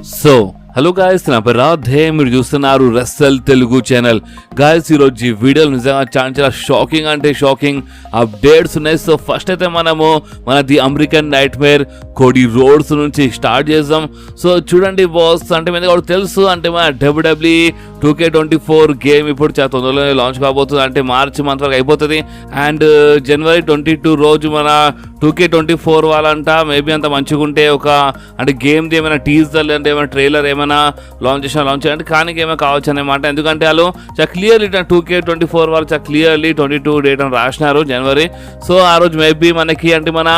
So hello guys, నా పేరు రాధే. మీరు చూస్తున్నారు రెస్సల్ తెలుగు ఛానల్. గాయస్, ఈరోజు ఈ వీడియోలు నిజంగా చాలా షాకింగ్ అంటే షాకింగ్ అప్డేట్స్ ఉన్నాయి. సో ఫస్ట్ అయితే మనము the American nightmare Cody Rhodes నుంచి స్టార్ట్ చేద్దాం. సో చూడండి బాస్, అంటే మీద కూడా తెలుసు, అంటే మన WWE 2K24 గేమ్ ఇప్పుడు చాలా తొందరలోనే లాంచ్ కాబోతుంది. అంటే మార్చ్ మంత్ వరకు అయిపోతుంది. అండ్ జనవరి 22 రోజు మన 2K24 వాళ్ళంట మేబీ అంత మంచిగా ఉంటే ఒక అంటే గేమ్ది ఏమైనా టీజర్ అంటే ఏమైనా ట్రైలర్ ఏమైనా లాంచ్ చేయాలంటే కానీ ఏమైనా కావచ్చు అనమాట. ఎందుకంటే వాళ్ళు చాలా క్లియర్లీ 2K24 వాళ్ళు చాలా క్లియర్లీ 22 డేట్ అని రాసినారు జనవరి. సో ఆ రోజు మేబీ మనకి అంటే మన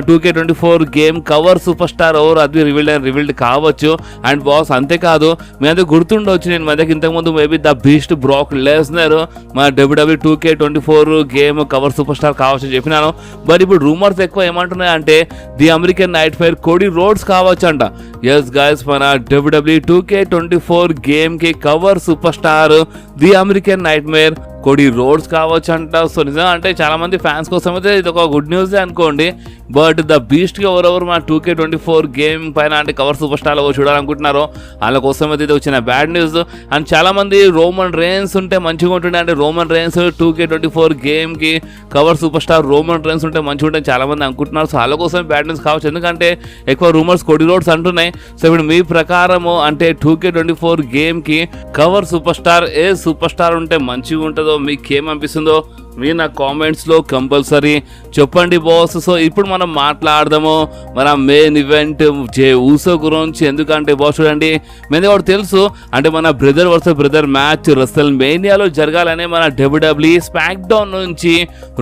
2K24 game cover superstar over అది రివీల్డ్ కావచ్చు. అండ్ బాస్ అంతేకాదు, మీ అందరూ గుర్తుండవచ్చు, నేను మధ్యకి ఇంతకుముందు maybe the beast Brock Lesnar మన WWE 2K24 game cover superstar కావచ్చు అని చెప్పినాను. బట్ ఇప్పుడు రూమర్స్ ఎక్కువ ఏమంటున్నాయి అంటే the American nightmare Cody Rhodes కావచ్చు అంట. ఎస్ గైస్, మన WWE 2K24 గేమ్ కి cover superstar the American nightmare Cody Rhodes కావచ్చు అంట. సో నిజంగా అంటే చాలా మంది ఫ్యాన్స్ కోసం అయితే ఇది ఒక గుడ్ న్యూస్ అనుకోండి. బట్ ద బీస్ట్ కి ఎవరెవరు మన 2K24 గేమ్ పైన అంటే కవర్ సూపర్ స్టార్ చూడాలనుకుంటున్నారో వాళ్ళ కోసం అయితే ఇది వచ్చిన బ్యాడ్ న్యూస్. అండ్ చాలా మంది రోమన్ రేన్స్ ఉంటే మంచిగా ఉంటుండే, అంటే రోమన్ రేన్స్ 2K24 గేమ్ కి cover super star Roman rains ఉంటే మంచిగా ఉంటుంది చాలా మంది అనుకుంటున్నారు. సో వాళ్ళ కోసం బ్యాడ్ న్యూస్ కావచ్చు, ఎందుకంటే ఎక్కువ రూమర్స్ కోడీ రోడ్స్ అంటున్నాయి. సో ఇప్పుడు మీ ప్రకారము అంటే 2K24 గేమ్ కి కవర్ సూపర్ స్టార్ ఏ సూపర్ స్టార్ ఉంటే మంచిగా ఉంటుందో మీకేమనిపిస్తుందో మీరు నా కామెంట్స్లో కంపల్సరీ చెప్పండి బాస్. సో ఇప్పుడు మనం మాట్లాడదాము మన మెయిన్ ఈవెంట్ జే ఊసో గురించి. ఎందుకంటే బాస్ చూడండి, మీద కూడా తెలుసు, అంటే మన బ్రదర్ వర్సెస్ బ్రదర్ మ్యాచ్ రెస్సల్ మేనియాలో జరగాలనే మన WWE స్మాక్ డౌన్ నుంచి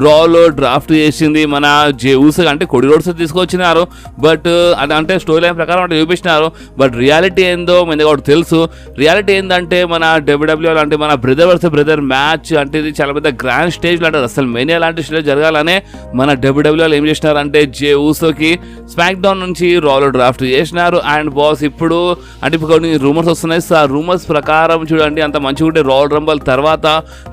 రాలో డ్రాఫ్ట్ చేసింది మన జే ఊసో. అంటే కోడీ రోడ్స్ తీసుకొచ్చినారు, బట్ అది అంటే స్టోరీ లైన్ ప్రకారం అంటే చూపించినారు. బట్ రియాలిటీ ఏందో మీద కూడా తెలుసు. రియాలిటీ ఏంటంటే మన WWE అంటే మన బ్రదర్ వర్సెస్ బ్రదర్ మ్యాచ్ అంటే ఇది చాలా పెద్ద గ్రాండ్ స్టేజ్ అంటే రెస్సల్ మేనియా లాంటి స్టేజ్ జరగాలనే మన WWE ఏం చేసినారు అంటే జే ఊసోకి స్మాక్ డౌన్ నుంచి రాలో డ్రాఫ్ట్ చేసినారు. అండ్ బాస్ ఇప్పుడు అంటే ఇప్పుడు కొన్ని రూమర్స్ వస్తున్నాయి. సో ఆ రూమర్స్ ప్రకారం చూడండి, అంత మంచిగా ఉంటే రాయల్ రంబల్ తర్వాత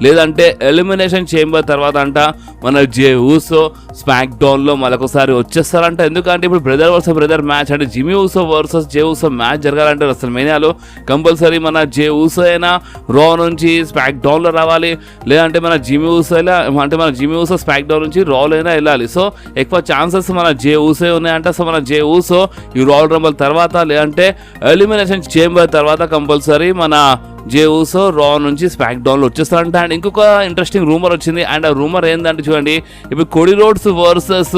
లేదంటే ఎలిమినేషన్ చేంబర్ తర్వాత అంట మన జే ఊసో స్మాక్ డౌన్ లో మరొకసారి వచ్చేస్తారంట. ఎందుకంటే ఇప్పుడు బ్రదర్ వర్సెస్ బ్రదర్ మ్యాచ్ అంటే జిమీ ఊసో వర్సెస్ జే ఊసో మ్యాచ్ జరగాలంటే రెస్సల్ మేనియాలో కంపల్సరీ మన జే ఊసో అయినా రా నుంచి స్మాక్ డౌన్ లో రావాలి, లేదంటే మన జిమీ ఊసో అంటే మన జిమీ ఊసో స్మాక్ డౌన్ నుంచి రాల్ అయినా వెళ్ళాలి. సో ఎక్కువ ఛాన్సెస్ మన జే ఊసో ఉన్నాయంట. సో మన జే ఊసో ఈ రాయల్ రంబల్ తర్వాత లేదంటే ఎలిమినేషన్ చేంబర్ తర్వాత కంపల్సరీ మన జే ఊసో రా నుంచి స్మాక్ డౌన్లో వచ్చేస్తారంట. అండ్ ఇంకొక ఇంట్రెస్టింగ్ రూమర్ వచ్చింది. అండ్ ఆ రూమర్ ఏంటంటే చూడండి, ఇప్పుడు కోడీ రోడ్స్ వర్సెస్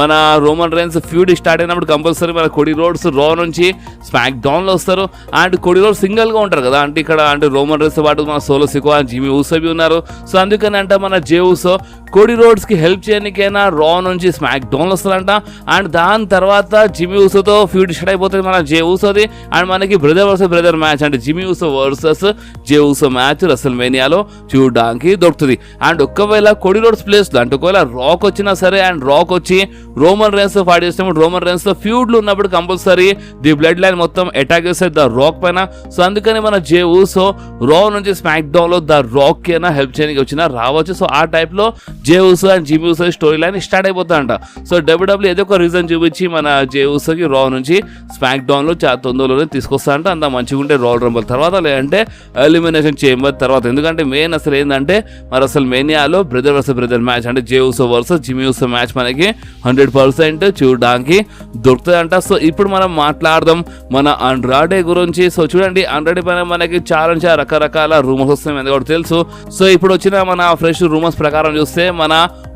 మన రోమన్ రేన్స్ ఫ్యూడ్ స్టార్ట్ అయినప్పుడు కంపల్సరీ మన కోడీ రోడ్స్ రా నుంచి స్మాక్ డౌన్లో వస్తారు. అండ్ కోడీ రోడ్స్ సింగిల్గా ఉంటారు కదా, అంటే ఇక్కడ అంటే రోమన్ రేన్స్ పాటు మన సోలో సికో జిమీ ఊసో ఉన్నారు. సో అందుకని అంట మన జే ఊసో కోడీ రోడ్స్కి హెల్ప్ చేయడానికైనా రా నుంచి స్మాక్ డౌన్లో వస్తారంట. అండ్ దాని తర్వాత జిమీ ఊసోతో ఫ్యూడ్ స్టార్ట్ అయిపోతుంది మన జే ఊసోది. అండ్ మనకి బ్రదర్ వర్సెస్ బ్రదర్ మ్యాచ్ అంటే జిమీ ఊసో వర్సెస్ జే ఊసో మ్యాచ్ రెస్సల్ మేనియాలో చూడడానికి దొరుకుతుంది. అండ్ ఒకవేళ కోడీ రోడ్స్ ప్లేస్లో అంటే ఒకవేళ రాక్ వచ్చినా సరే, అండ్ రాక్ వచ్చి రోమన్ రేన్స్ ఫైట్ చేసినప్పుడు రోమన్ రేన్స్ తో ఫ్యూడ్లు ఉన్నప్పుడు కంపల్సరీ ది బ్లడ్ లైన్ మొత్తం అటాక్ చేస్తారు ద రాక్ పైన. సో అందుకని మన జే ఊసో రా నుంచి స్మాక్ డౌన్ లో ద రాక్ కి అయినా హెల్ప్ చేయడానికి వచ్చినా రావచ్చు. సో ఆ టైప్ లో Jey Uso and Jimmy Uso story line start అయిపోతుందంట. సో WWE ఏదో ఒక రీజన్ చూపించి మన జే ఊసోకి రా నుంచి స్మాక్ డౌన్ లో చాలా తొందరలోనే తీసుకొస్తారంట. అంత మంచిగా ఉంటే రాయల్ రంబల్ తర్వాత లేదంటే ఎలిమినేషన్ చేంబర్ తర్వాత. ఎందుకంటే మెయిన్ అసలు ఏంటంటే మరి అసలు మేనియాలో బ్రదర్ వర్సెస్ బ్రదర్ మ్యాచ్ అంటే జే ఊసో వర్సెస్ జిమీ ఊసో మ్యాచ్ మనకి 100% చూడడానికి దొరుకుతుందంట. సో ఇప్పుడు మనం మాట్లాడదాం మన అండ్రాడే గురించి. సో చూడండి, అండ్రాడే పైన మనకి చాలా రకరకాల రూమర్స్ వస్తాయి, ఎందుకు కూడా తెలుసు. సో ఇప్పుడు వచ్చిన మన ఫ్రెష్ రూమర్స్ ప్రకారం చూస్తే మన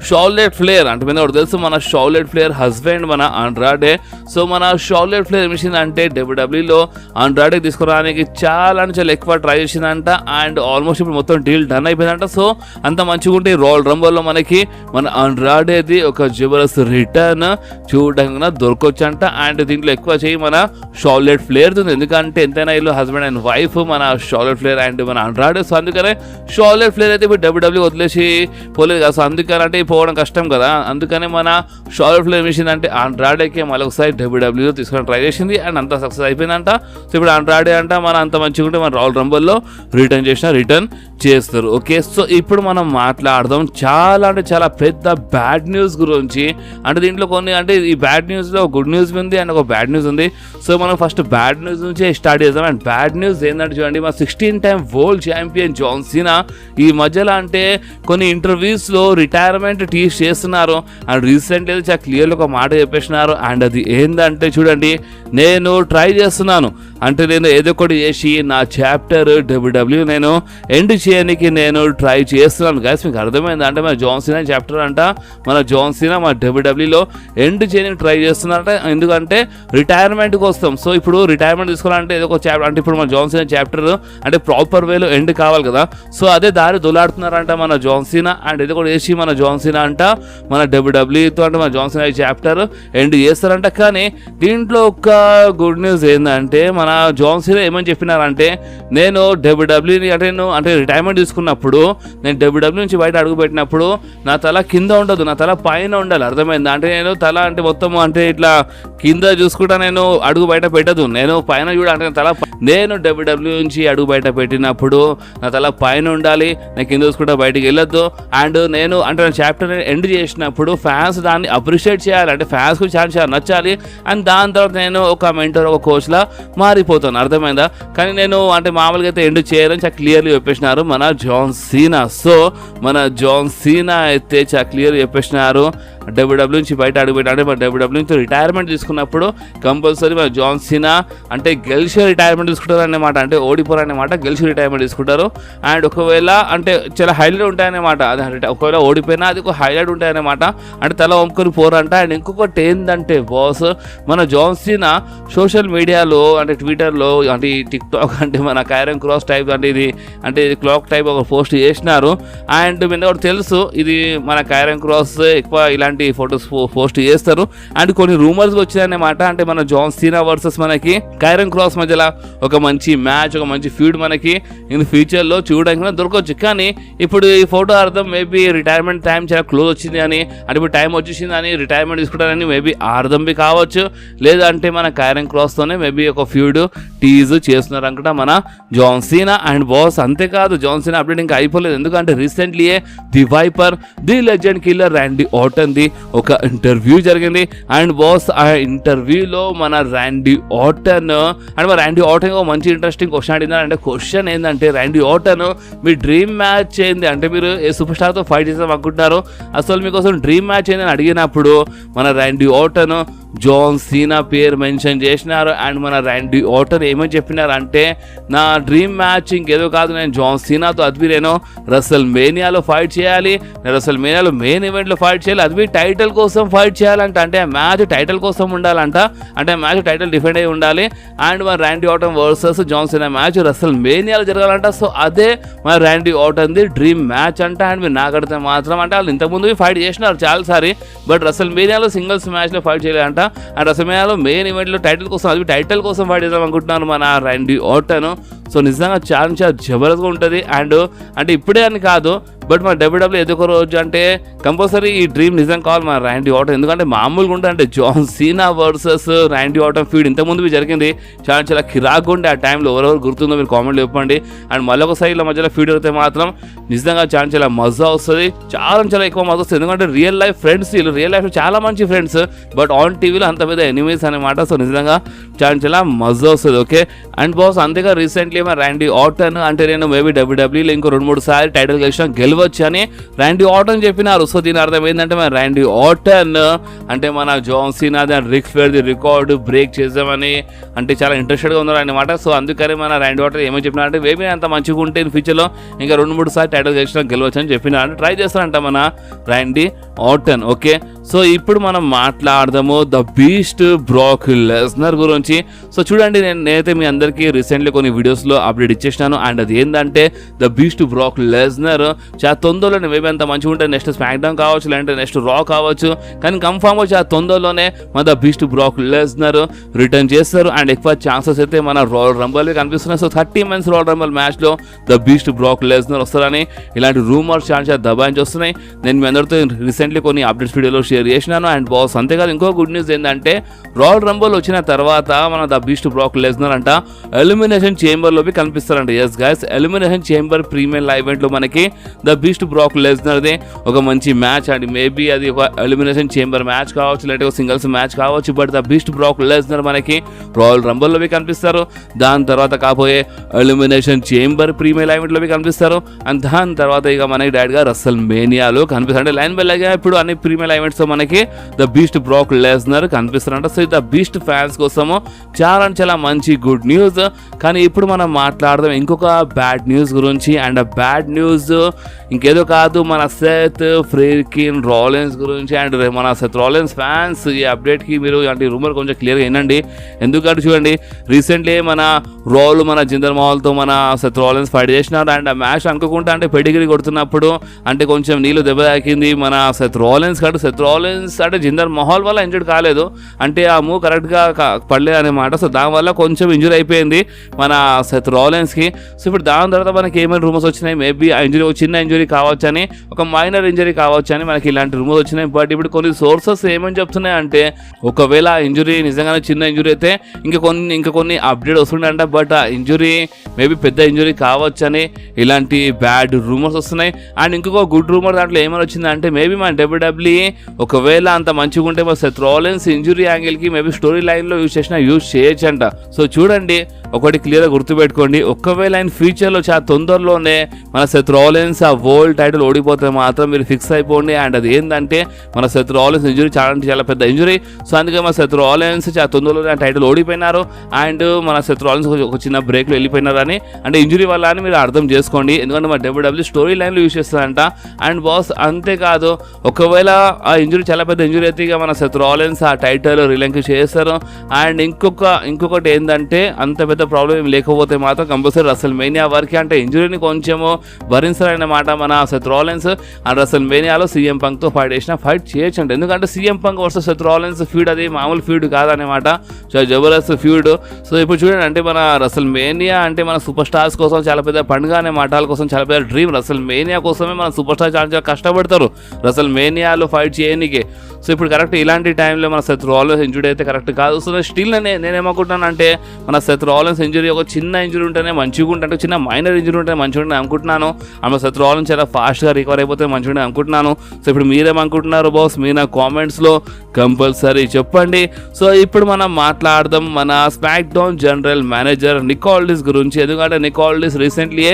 షార్లెట్ ఫ్లేర్ అంటే మీద కూడా తెలుసు, మన షార్లెట్ ఫ్లేర్ హస్బెండ్ మన అండ్రాడే. సో మన షార్లెట్ ఫ్లేర్ ఏమిషన్ అంటే WWEలో అండ్రాడే తీసుకురావడానికి చాలా ఎక్కువ ట్రై చేసిందంట. అండ్ ఆల్మోస్ట్ ఇప్పుడు మొత్తం డీల్ డన్ అయిపోయిందంట. సో అంత మంచిగా ఉంటే రాయల్ రంబల్లో మనకి మన అండ్రాడేది ఒక జబర్దస్త్ రిటర్న్ చూడడానికి దొరకొచ్చంట. అండ్ దీంట్లో ఎక్కువ చేయి మన షార్లెట్ ఫ్లేర్ ఉంది, ఎందుకంటే ఎంతైనా ఇల్లు హస్బెండ్ అండ్ వైఫ్ మన షార్లెట్ ఫ్లేర్ అండ్ మన అండ్రాడే. సో అందుకనే షార్లెట్ ఫ్లేర్ అయితే ఇప్పుడు WWE వదిలేసి పోలేదు కదా. సో అందుకని అంటే పోవడం కష్టం కదా, అందుకని మన షార్ట్ ఫ్లేమ్ మిషన్ అంటే ఆండ్రాడేకే మరొకసారి డబ్ల్యూడబ్ల్యూలో తీసుకొని ట్రై చేసింది అండ్ అంతా సక్సెస్ అయిపోయిందంట. సో ఇప్పుడు ఆండ్రాడే అంట మన అంత మంచిగా ఉంటే మన రాయల్ రంబల్లో రిటర్న్ చేస్తారు. ఓకే, సో ఇప్పుడు మనం మాట్లాడదాం చాలా అంటే చాలా పెద్ద బ్యాడ్ న్యూస్ గురించి. అంటే దీంట్లో కొన్ని అంటే ఈ బ్యాడ్ న్యూస్లో గుడ్ న్యూస్ ఉంది అండ్ ఒక బ్యాడ్ న్యూస్ ఉంది. సో మనం ఫస్ట్ బ్యాడ్ న్యూస్ నుంచి స్టార్ట్ చేద్దాం. అండ్ బ్యాడ్ న్యూస్ ఏంటంటే చూడండి, మా 16 time world champion John Cena ఈ మధ్యలో అంటే కొన్ని ఇంటర్వ్యూస్లో రిటైర్మెంట్ టీచ్ చేస్తున్నారు. అండ్ రీసెంట్లీ చాలా క్లియర్గా ఒక మాట చెప్పేసినారు. అండ్ అది ఏంటంటే చూడండి, నేను ట్రై చేస్తున్నాను అంటే నేను ఏదో ఒకటి చేసి నా చాప్టర్ డబ్ల్యూడబ్ల్యూ నేను ఎండ్ చేయడానికి నేను ట్రై చేస్తున్నాను. గైస్ మీకు అర్థమైంది అంటే మన జాన్ సీనా చాప్టర్ అంట మన జాన్ సీనా మా డబ్ల్యూడబ్ల్యూలో ఎండ్ చేయడానికి ట్రై చేస్తున్నారంట. ఎందుకంటే రిటైర్మెంట్ కోసం. సో ఇప్పుడు రిటైర్మెంట్ తీసుకోవాలంటే ఏదో ఒక చాప్టర్ అంటే ఇప్పుడు మన జాన్ సీనా చాప్టర్ అంటే ప్రాపర్ వేలో ఎండ్ కావాలి కదా. సో అదే దారి దొలాడుతున్నారంట మన జాన్ సీనా. అండ్ ఏదో ఒకటి చేసి మన జాన్ సీనా అంట మన డబ్ల్యూడబ్ల్యూతో అంటే మన జాన్ సీనా చాప్టర్ ఎండ్ చేస్తారంట. కానీ దీంట్లో ఒక గుడ్ న్యూస్ ఏంటంటే మన జాన్ సీనా ఏమని చెప్పినారంటే, నేను డబ్ల్యూడబ్ల్యూని అంటే రిటైర్మెంట్ తీసుకున్నప్పుడు నేను డబ్ల్యూడబ్ల్యూ నుంచి బయట అడుగు పెట్టినప్పుడు నా తల కింద ఉండదు, నా తల పైన ఉండాలి. అర్థమైంది అంటే నేను తల అంటే మొత్తం అంటే ఇట్లా కింద చూసుకుంటా నేను అడుగు బయట పెట్టదు, నేను పైన చూడ అంటే నేను డబ్ల్యూడబ్ల్యూ నుంచి అడుగు బయట పెట్టినప్పుడు నా తల పైన ఉండాలి, నేను కింద చూసుకుంటా బయటికి వెళ్ళొద్దు. అండ్ నేను అంటే నా చాప్టర్ ఎండ్ చేసినప్పుడు ఫ్యాన్స్ దాన్ని అప్రిషియేట్ చేయాలి, అంటే ఫ్యాన్స్కి చాలా నచ్చాలి. అండ్ దాని తర్వాత నేను ఒక మెంటర్ ఒక కోచ్లా మారిపోతాను. అర్థమైందా? కానీ నేను అంటే మామూలుగా అయితే ఎండ్ చేయాలని చాలా క్లియర్లీ చెప్పేసినారు మన జాన్ సీనా. సో మన జాన్ సీనా అయితే చాలా క్లియర్ చెప్పేసినారు డబ్ల్యూడబ్ల్యూ నుంచి బయట అడుగుపెట్టి అంటే మన డబ్ల్యూడబ్ల్యూ నుంచి రిటైర్మెంట్ తీసుకున్నప్పుడు కంపల్సరీ మన జాన్ సీనా అంటే గెలిచి రిటైర్మెంట్ తీసుకుంటారు అన్నమాట. అంటే ఓడిపోరన్నమాట, గెలిచి రిటైర్మెంట్ తీసుకుంటారు. అండ్ ఒకవేళ అంటే చాలా హైలైట్ ఉంటాయన్నమాట. అది ఒకవేళ ఓడిపోయినా అది ఒక హైలైట్ ఉంటాయన్నమాట. అంటే తల వంపుకొని పోరంట. అండ్ ఇంకొకటి ఏంటంటే బాస్ మన జాన్ సీనా సోషల్ మీడియాలో అంటే ట్విట్టర్లో అంటే టిక్టాక్ అంటే మన కైరన్ క్రాస్ టైప్ అంటే ఇది అంటే క్లాక్ టైప్ ఒక పోస్ట్ చేసినారు. అండ్ మీద ఒకటి తెలుసు ఇది మన కైరన్ క్రాస్ ఎక్కువ ఇలాంటి ఫొటోస్ పోస్ట్ చేస్తారు. అండ్ కొన్ని రూమర్స్ వచ్చాయన్నమాట. అంటే మన జాన్ సీనా వర్సెస్ మనకి కైరన్ క్రాస్ మధ్యలో ఒక మంచి మ్యాచ్ ఒక మంచి ఫీడ్ మనకి ఇన్ ఫ్యూచర్లో చూడడానికి దొరకవచ్చు. కానీ ఇప్పుడు ఈ ఫోటో అర్థం మేబీ రిటైర్మెంట్ టైం చాలా క్లోజ్ వచ్చింది అని అంటే ఇప్పుడు టైం వచ్చేసింది అని రిటైర్మెంట్ తీసుకుంటారని మేబీ అర్థం బి కావచ్చు. లేదంటే మన కైరన్ క్రాస్తోనే మేబీ ఒక ఫ్యూడ్ టీజ్ చేస్తున్నారు అనుకుంటా మన జాన్ సీనా. అండ్ బాస్ అంతేకాదు జాన్ సీనా అప్డేట్ ఇంకా అయిపోలేదు. ఎందుకంటే రీసెంట్లీయే the Viper the legend killer Randy Orton ఒక ఇంటర్వ్యూ జరిగింది. అండ్ బాస్ ఆ ఇంటర్వ్యూలో మన ర్యాండీ ఆర్టన్ అండ్ మన ర్యాండీ ఆర్టన్ ఒక మంచి ఇంట్రెస్టింగ్ క్వశ్చన్ అడిగింది. అంటే క్వశ్చన్ ఏంటంటే ర్యాండీ ఆర్టన్ మీ డ్రీమ్ మ్యాచ్ ఏంది అంటే మీరు ఏ సూపర్ స్టార్తో ఫైట్ చేద్దాం అనుకుంటున్నారు, అసలు మీకోసం డ్రీమ్ మ్యాచ్ ఏంది అని అడిగినప్పుడు మన ర్యాండీ ఆర్టన్ జాన్ సీనా పేరు మెన్షన్ చేసినారు. అండ్ మన ర్యాండీ ఆర్టన్ ఏమని చెప్పినారు అంటే నా డ్రీమ్ మ్యాచ్ ఇంకేదో కాదు, నేను జాన్ సీనాతో అది నేను రసల్ మేనియాలో ఫైట్ చేయాలి, నేను రసల్ మేనియాలో మెయిన్ ఈవెంట్లో ఫైట్ చేయాలి, అది టైటిల్ కోసం ఫైట్ చేయాలంట. అంటే ఆ మ్యాచ్ టైటిల్ కోసం ఉండాలంట, అంటే ఆ మ్యాచ్ టైటిల్ డిఫెండ్ అయి ఉండాలి. అండ్ మన Randy Orton versus John Cena match రసల్ మేనియాలో జరగాలంట. సో అదే మన ర్యాండీ ఆర్టన్ది డ్రీమ్ మ్యాచ్ అంట. అండ్ మీరు నాకు అడిగితే మాత్రం అంటే వాళ్ళు ఇంతకుముందు ఫైట్ చేసినారు చాలాసారి, బట్ రసల్ మేనియాలో సింగిల్స్ మ్యాచ్లో ఫైట్ చేయాలంట. అండ్ రసమేయాలో మెయిన్ ఈవెంట్లో టైటిల్ కోసం అది టైటిల్ కోసం ఫైట్ చేద్దాం అనుకుంటున్నాను మన ర్యాండీ ఆర్టన్. సో నిజంగా చాలా జబర్దస్త్గా ఉంటుంది. అండ్ అంటే ఇప్పుడే అని కాదు బట్ మన డబ్ల్యూడబ్ల్యూ ఏదో ఒక రోజు అంటే కంపల్సరీ ఈ డ్రీమ్ నిజం కావాలి మన ర్యాండీ ఆర్టన్. ఎందుకంటే మామూలుగా ఉంటే అంటే John Cena versus Randy Orton feud ఇంతకుముందు జరిగింది, చాలా కిరాక్గా ఉండే ఆ టైంలో. ఎవరెవరు గుర్తుందో మీరు కామెంట్లో చెప్పండి. అండ్ మళ్ళీ ఒకసారి ఇలా మధ్యలో ఫీడ్ అయితే మాత్రం నిజంగా చాలా మజా వస్తుంది, చాలా ఎక్కువ మజా వస్తుంది. ఎందుకంటే రియల్ లైఫ్ ఫ్రెండ్స్, వీళ్ళు రియల్ లైఫ్లో చాలా మంచి ఫ్రెండ్స్ బట్ ఆన్ టీవీలో అంత పెద్ద ఎనిమీస్ అనమాట. సో నిజంగా చాలా మజా వస్తుంది. ఓకే అండ్ బాస్ అంతేగా రీసెంట్లీ మన ర్యాండీ ఆర్టన్ అంటే నేను మేబీ డబ్ల్యూడబ్ల్యూలో ఇంకో 2-3 సార్లు టైటిల్ గెలవచ్చు అని ర్యాండీ ఆర్టన్ చెప్పినారు. సో దీని అర్థం ఏంటంటే మన ర్యాండీ ఆర్టన్ అంటే మన జాన్ సీనా రిక్ ఫ్లేర్ రికార్డు బ్రేక్ చేద్దామని అంటే చాలా ఇంట్రెస్టెడ్గా ఉన్నారు అన్నమాట. సో అందుకని మన ర్యాండీ ఆర్టన్ ఏమని చెప్పినారంటే మేబీ అంత మంచిగా ఉంటే ఇన్ ఫ్యూచర్లో ఇంకా 2-3 సార్లు టైటిల్ గెలవచ్చు అని చెప్పినారు. ట్రై చేస్తారంట మన ర్యాండీ ఆర్టన్. ఓకే సో ఇప్పుడు మనం మాట్లాడదాము ద బీస్ట్ బ్రాక్ లెస్నర్ గురించి. సో చూడండి నేనైతే మీ అందరికీ రీసెంట్లీ కొన్ని వీడియోస్లో అప్డేట్ ఇచ్చేసినాను. అండ్ అది ఏంటంటే ద బీస్ట్ బ్రాక్ లెస్నర్ చాలా తొందరలోనే మేబీ అంత మంచిగా ఉంటే నెక్స్ట్ స్మాక్ డౌన్ కావచ్చు, లేదంటే నెక్స్ట్ రా కావచ్చు, కానీ కన్ఫామ్గా చాలా తొందరలోనే మన the beast Brock Lesnar return చేస్తారు. అండ్ ఎక్కువ ఛాన్సెస్ అయితే మన రాయల్ రంబల్ కనిపిస్తున్నాయి. సో 30 మెన్స్ రాయల్ రంబల్ మ్యాచ్లో ద బీస్ట్ బ్రాక్ లెస్నర్ వస్తారని ఇలాంటి రూమర్స్ చాలా దబాయించి వస్తున్నాయి. నేను మీ అందరితో రీసెంట్లీ కొన్ని అప్డేట్స్ వీడియోలో షేర్ చేసినాను. అండ్ బాస్ అంతేకాదు ఇంకో గుడ్ న్యూస్ ఏంటంటే రాయల్ రంబల్ వచ్చిన తర్వాత మన ద బీస్ట్ బ్రాక్ లెస్నర్ అంట ఎలిమినేషన్ చేంబర్లోకి కనిపిస్తారంట. Yes guys, elimination chamber premier live ఈవెంట్లో మనకి ద బీస్ట్ బ్రాక్ లెస్నర్ది ఒక మంచి మ్యాచ్ అండి. మేబీ అది ఒక ఎలిమినేషన్ చేంబర్ మ్యాచ్ కావచ్చు, లేదంటే ఒక సింగిల్స్ మ్యాచ్ కావచ్చు. But the beast Brock Lesnar మనకి రాయల్ రంబల్లోవి కనిపిస్తారు. దాని తర్వాత కాబోయే ఎలిమినేషన్ చేంబర్ ప్రీమియర్ లైవ్ ఈవెంట్లోవి కనిపిస్తారు. అండ్ దాని తర్వాత ఇక మనకి డైరెక్ట్గా రస్సెల్ మేనియాలో కనిపిస్తారు. అంటే లైన్ బై లైన్గా ఇప్పుడు అన్ని ప్రీమియర్ లైవ్ ఈవెంట్స్ మనకి ద బీస్ట్ బ్రాక్ లెస్నర్ కనిపిస్తారంట. సో ద బీస్ట్ ఫ్యాన్స్ కోసము చాలా చాలా మంచి గుడ్ న్యూస్. కానీ ఇప్పుడు మనం మాట్లాడదాం ఇంకొక బ్యాడ్ న్యూస్ గురించి. అండ్ ఆ బ్యాడ్ న్యూస్ ఇంకేదో కాదు, మన సెత్ ఫ్రీకిన్ రాలిన్స్ గురించి. అండ్ మన సెత్ రాలిన్స్ ఫ్యాన్స్ ఈ అప్డేట్కి మీరు అంటే రూమర్ కొంచెం క్లియర్గా వినండి. ఎందుకంటే చూడండి, రీసెంట్లీ మన రాల్ మన జిందర్ మహల్తో మన సెత్ రాలిన్స్ ఫైట్ చేసినారు. అండ్ ఆ మ్యాచ్ అనుకోకుండా అంటే పెడిగిరి కొడుతున్నప్పుడు అంటే కొంచెం నీళ్ళు దెబ్బ తాకింది మన సెత్ రాలిన్స్ కాదు. సెత్ రాలిన్స్ అంటే జిందర్ మహల్ వల్ల ఇంజర్డ్ కాలేదు, అంటే ఆ మూవ్ కరెక్ట్గా పడలేదు అనమాట. సో దానివల్ల కొంచెం ఇంజురీ అయిపోయింది మన సెత్ రాలిన్స్కి. సో ఇప్పుడు దాని తర్వాత మనకి ఏమైనా రూమర్స్ వచ్చినాయి, మేబీ ఆ ఇంజురీ ఒక చిన్న ఇంజురీ కావచ్చని, ఒక మైనర్ ఇంజరీ కావచ్చని మనకి ఇలాంటి రూమర్స్ వచ్చినాయి. బట్ ఇప్పుడు కొన్ని సోర్సెస్ ఏమని చెప్తున్నాయి అంటే ఒకవేళ ఆ ఇంజురీ నిజంగానే చిన్న ఇంజురీ అయితే ఇంకా కొన్ని అప్డేట్ వస్తుందంట. బట్ ఆ ఇంజురీ మేబీ పెద్ద ఇంజురీ కావచ్చని ఇలాంటి బ్యాడ్ రూమర్స్ వస్తున్నాయి. అండ్ ఇంకొక గుడ్ రూమర్ దాంట్లో ఏమైనా వచ్చిందంటే మేబీ మన డబ్ల్యూడబ్ల్యూఈ ఒకవేళ అంత మంచిగా ఉంటే మన సెత్ రాలిన్స్ ఇంజురీ యాంగిల్కి మేబీ స్టోరీ లైన్లో యూజ్ చేయొచ్చు అంట. సో చూడండి, ఒకటి క్లియర్గా గుర్తుపెట్టుకోండి, ఒకవేళ ఆయన ఫ్యూచర్లో చాలా తొందరలోనే మన సెత్ రాలిన్స్ ఆ వరల్డ్ టైటిల్ ఓడిపోతే మాత్రం మీరు ఫిక్స్ అయిపోండి. అండ్ అది ఏంటంటే మన సెత్ రాలిన్స్ ఇంజురీ చాలా పెద్ద ఇంజురీ. సో అందుకే మన సెత్ రాలిన్స్ చాలా తొందరలోనే ఆ టైటిల్ ఓడిపోయినారు. అండ్ మన సెత్ రాలిన్స్ ఒక చిన్న బ్రేక్లో వెళ్ళిపోయినారు అని, అంటే ఇంజురీ వల్ల అని మీరు అర్థం చేసుకోండి. ఎందుకంటే మన డబ్ల్యూడబ్ల్యూ స్టోరీ లైన్లో యూజ్ చేస్తారంట. అండ్ బాస్ అంతేకాదు, ఒకవేళ ఆ ఇంజురీ చాలా పెద్ద ఇంజురీ అయితే ఇక మన సెత్ రాలిన్స్ ఆ టైటిల్ రిలంక్విష్ చేస్తారు. అండ్ ఇంకొకటి ఏంటంటే అంత పెద్ద ప్రాబ్లం ఏం లేకపోతే మాత్రం కంపల్సరీ రసల్ మేనియా వరకు అంటే ఇంజురీని కొంచెము భరించాలన్నమాట మన సెత్ రాలిన్స్. అండ్ రసల్ మేనియాలో సీఎం పంక్తో ఫైట్ చేయొచ్చు అంటే, ఎందుకంటే CM Punk versus Seth Rollins feud అది మామూలు ఫీడ్ కాదనమాట, చాలా జబర్దస్త్ ఫీడ్. సో ఇప్పుడు చూడండి, అంటే మన రసల్ మేనియా అంటే మన సూపర్ స్టార్స్ కోసం చాలా పెద్ద పండుగ అనే మాటల కోసం చాలా పెద్ద డ్రీమ్. రసల్ మేనియా కోసమే మన సూపర్ స్టార్ చాలా కష్టపడతారు రసల్ మేనియాలో ఫైట్ చేయడానికి. సో ఇప్పుడు కరెక్ట్ ఇలాంటి టైంలో మన సెత్ రాలిన్స్ ఇంజురీ అయితే కరెక్ట్ కాదు. సో స్టిల్ నేనేమనుకుంటున్నాను అంటే మన సెత్ రాలిన్స్ ఇంజురీ ఒక చిన్న ఇంజురీ ఉంటేనే మంచిగా ఉంటే, చిన్న మైనర్ ఇంజురీ ఉంటే మంచిగా ఉంటుంది అనుకుంటున్నాను. ఆమె సెత్ రాలిన్స్ చాలా ఫాస్ట్గా రికవర్ అయిపోతే మంచిగా ఉంటుంది అనుకుంటున్నాను. సో ఇప్పుడు మీరేమనుకుంటున్నారు బాస్? మీరు నా కామెంట్స్లో కంపల్సరీ చెప్పండి. సో ఇప్పుడు మనం మాట్లాడదాం మన smack down general manager Nick Aldis గురించి. ఎందుకంటే Nick Aldis recently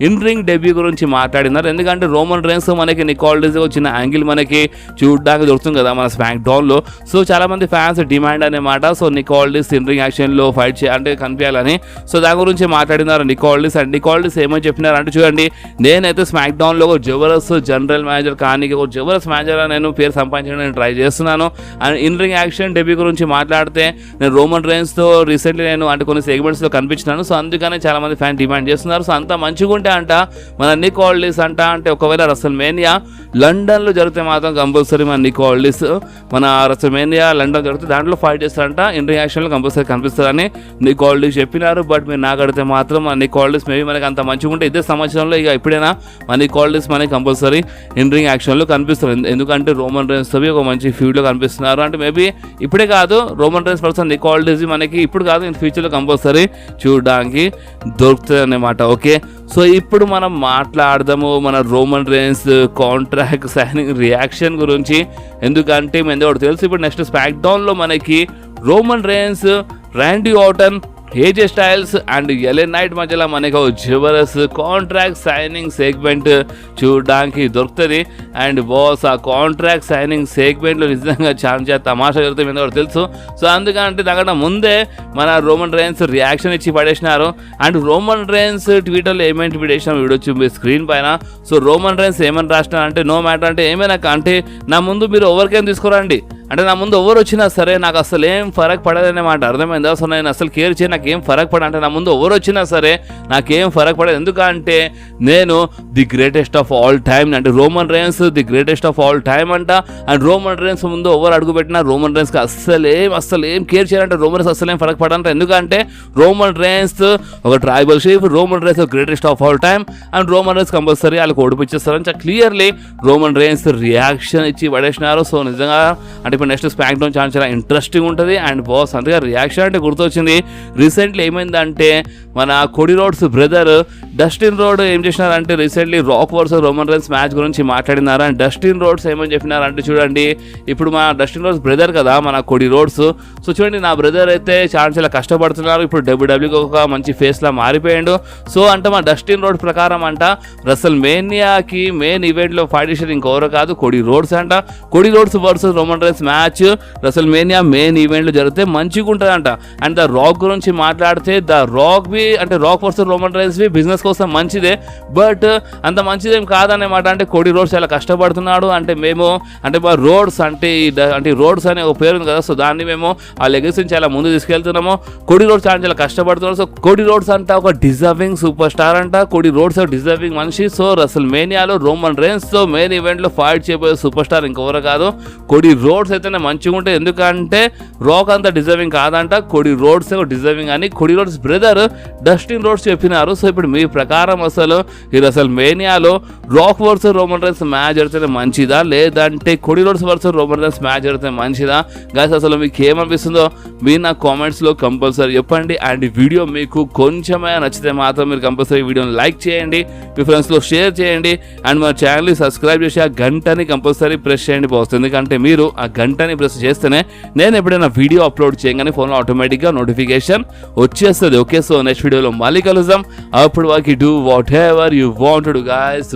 in ring debut గురించి మాట్లాడినారు. ఎందుకంటే రోమన్ రేన్స్ మనకి నిక్ ఆల్డిస్ వచ్చిన యాంగిల్ మనకి చూడడానికి దొరుకుతుంది కదా మన స్మాక్ డౌన్లో. సో చాలా మంది ఫ్యాన్స్ డిమాండ్ అనమాట. So Nick Aldis in ring యాక్షన్లో ఫైట్ అంటే కనిపించాలని. సో దాని గురించి మాట్లాడినారు Nick Aldis. And Nick Aldis ఏమని చెప్పినారు అంటే చూడండి, నేనైతే స్మాక్ డౌన్లో ఒక జబర్దస్త్ జనరల్ మేనేజర్ కానీ ఒక జబర్దస్త్ మేనేజర్ నేను పేరు సంపాదించడానికి ట్రై చేస్తున్నాను. And in ring action debut గురించి మాట్లాడితే నేను రోమన్ రేన్స్తో రీసెంట్లీ నేను అంటే కొన్ని సెగ్మెంట్స్లో కనిపించినాను. సో అందుకనే చాలా మంది ఫ్యాన్ డిమాండ్ చేస్తున్నారు. సో అంత మంచిగా ఉంటే అంట మన నిక్ ఆల్డిస్ అంటే ఒకవేళ రసల్ మేనియా లండన్లో జరిగితే మాత్రం కంపల్సరీ మన నిక్ ఆల్డిస్ మన రసల్ మేనియా లండన్ జరిగితే దాంట్లో ఫైట్ చేస్తారంట. ఇన్ రింగ్ యాక్షన్లో కంపల్సరీ కనిపిస్తారని నిక్ ఆల్డిస్ చెప్పినారు. బట్ మీరు నాకు అడిగితే మాత్రం మన నిక్ ఆల్డిస్ మేబీ మనకి అంత మంచిగా ఉంటే ఇదే సంవత్సరంలో ఇక ఎప్పుడైనా మన నిక్ ఆల్డిస్ మనకి కంపల్సరీ ఇన్ రింగ్ యాక్షన్లో కనిపిస్తారు. ఎందుకంటే రోమన్ రేన్స్తో ఒక మంచి ఫీల్డ్లో కనిపిస్తున్నారు. అంటే మేబీ ఇప్పుడే కాదు, Roman rains person Nick Aldis మనకి ఇప్పుడు కాదు ఇన్ ఫ్యూచర్లో కంపల్సరీ చూడడానికి దొరుకుతుంది అన్నమాట. ఓకే, సో ఇప్పుడు మనం మాట్లాడదాము మన Roman Reigns contract signing reaction గురించి. ఎందుకంటే మేము తెలుసు ఇప్పుడు నెక్స్ట్ స్మాక్ డౌన్లో మనకి Roman Reigns, Randy Orton, AJ Styles and LA Knight మధ్యలో మనకు జబర్దస్త్ కాంట్రాక్ట్ సైనింగ్ సెగ్మెంట్ చూడడానికి దొరుకుతుంది. అండ్ బాస్ ఆ కాంట్రాక్ట్ సైనింగ్ సెగ్మెంట్లో నిజంగా చాలా తమాషా జరుగుతుంది, మీద తెలుసు. సో అందుకంటే దానికన్నా ముందే మన రోమన్ రేన్స్ రియాక్షన్ ఇచ్చి పడేసినారు. అండ్ రోమన్ రేన్స్ ట్విట్టర్లో ఏమైనా ట్వీట్ చేసినా వీడొచ్చి మీ స్క్రీన్ పైన. సో రోమన్ రేన్స్ ఏమని రాసినా అంటే నో మ్యాటర్ అంటే ఏమైనా అంటే నా ముందు మీరు ఓవర్కేం తీసుకురండి, అంటే నా ముందు ఎవరు వచ్చినా సరే నాకు అసలు ఏం ఫరక్ పడదనే మాట, అర్థమైందా? సో నేను అసలు కేర్ చేయ, నాకేం ఫరక్ పడ, అంటే నా ముందు ఎవరు వచ్చినా సరే నాకేం ఫరక్ పడదు. ఎందుకంటే నేను the greatest of all time, అంటే Roman Reigns the greatest of all time అంట. అండ్ రోమన్ రేన్స్ ముందు ఎవరు అడుగు పెట్టినా రోమన్ రేన్స్కి అస్సలేం కేర్ చేయాలంటే రోమన్ రేన్స్ అస్సలేం ఫరక్ పడంట. ఎందుకంటే రోమన్ రేన్స్ ఒక tribal chief, Roman Reigns greatest of all time, and Roman Reigns compulsory వాళ్ళకి ఓడిపించేస్తారని క్లియర్లీ రోమన్ రేన్స్ రియాక్షన్ ఇచ్చి పడేసినారు. సో నిజంగా అంటే ఇప్పుడు నెక్స్ట్ స్మాక్ డౌన్ చాలా ఇంట్రెస్టింగ్ ఉంటుంది. అండ్ బాస్ అందుకే రియాక్షన్ అంటే గుర్తొచ్చింది, రీసెంట్లీ ఏమైందంటే మన కోడి రోడ్స్ బ్రదర్ డస్టిన్ రోడ్ ఏం చేసినారంటే recently Rock versus Roman Reigns match గురించి మాట్లాడినారు. అండ్ డస్టిన్ రోడ్స్ ఏమని చెప్పినారంటే చూడండి, ఇప్పుడు మన డస్టిన్ రోడ్స్ బ్రదర్ కదా మన కోడి రోడ్స్, సో చూడండి నా బ్రదర్ అయితే చాలా కష్టపడుతున్నారు, ఇప్పుడు డబ్ల్యూడబ్ల్యూకి ఒక మంచి ఫేస్లా మారిపోయాడు. సో అంటే మన డస్టిన్ రోడ్ ప్రకారం అంట రసల్ మేనియాకి మెయిన్ ఈవెంట్లో ఫైట్ చేసేది ఇంకెవరో కాదు కోడి రోడ్స్ అంట. Cody Rhodes versus Roman Reigns match WrestleMania main ఈవెంట్లో జరిగితే మంచిగా ఉంటుందంట. అండ్ ద రాక్ గురించి మాట్లాడితే ద రాక్ బి అంటే రాక్ వర్సెస్ రోమన్ రేన్స్ బి బిజినెస్ కోసం మంచిదే, బట్ అంత మంచిదేం కాదన్నమాట. అంటే కోడి రోడ్స్ చాలా కష్టపడుతున్నాడు, అంటే మేము అంటే మా రోడ్స్ అంటే రోడ్స్ అనే ఒక పేరు ఉంది కదా, సో దాన్ని మేము ఆ లెగసీని చాలా ముందు తీసుకెళ్తున్నాము. కోడి రోడ్స్ చాలా కష్టపడుతున్నారు. సో కోడి రోడ్స్ అంట ఒక డిజర్వింగ్ సూపర్ స్టార్ అంట, కోడి రోడ్స్ డిజర్వింగ్ మనిషి. సో రసల్ మేనియాలో రోమన్ రేన్స్ తో మెయిన్ ఈవెంట్లో ఫైట్ చేయబోయే సూపర్ స్టార్ ఇంకెవరు కాదు కోడి రోడ్స్ అయితేనే మంచిగా ఉంటాయి. ఎందుకంటే రాక్ అంత డిజర్వింగ్ కాదంట, కోడి రోడ్స్ డిజర్వింగ్ అని Cody Rhodes brother Dustin Rhodes చెప్పినారు. సో ఇప్పుడు మీ ప్రకారం అసలు ఈ రసల్ మేనియాలో Rock versus Roman Reigns match జరిగితే మంచిదా, లేదంటే Cody Rhodes versus Roman Reigns match జరిగితే మంచిదా? గైస్ అసలు మీకు ఏమనిపిస్తుందో మీరు నా కామెంట్స్లో కంపల్సరీ చెప్పండి. అండ్ ఈ వీడియో మీకు కొంచెమే నచ్చితే మాత్రం మీరు కంపల్సరీ వీడియోని లైక్ చేయండి, మీ ఫ్రెండ్స్లో షేర్ చేయండి, అండ్ మా ఛానల్ని సబ్స్క్రైబ్ చేసి ఆ గంటని కంపల్సరీ ప్రెస్ చేయండి బాస్. ఎందుకంటే మీరు ఆ గంటని ప్రెస్ చేస్తేనే నేను ఎప్పుడైనా వీడియో అప్లోడ్ చేయగానే ఫోన్లో ఆటోమేటిక్గా నోటిఫికేషన్ వచ్చేస్తుంది. ఓకే, సో నెక్స్ట్ వీడియోలో మళ్ళీ కలుద్దాం. అప్పుడు వాకి do whatever you want to guys.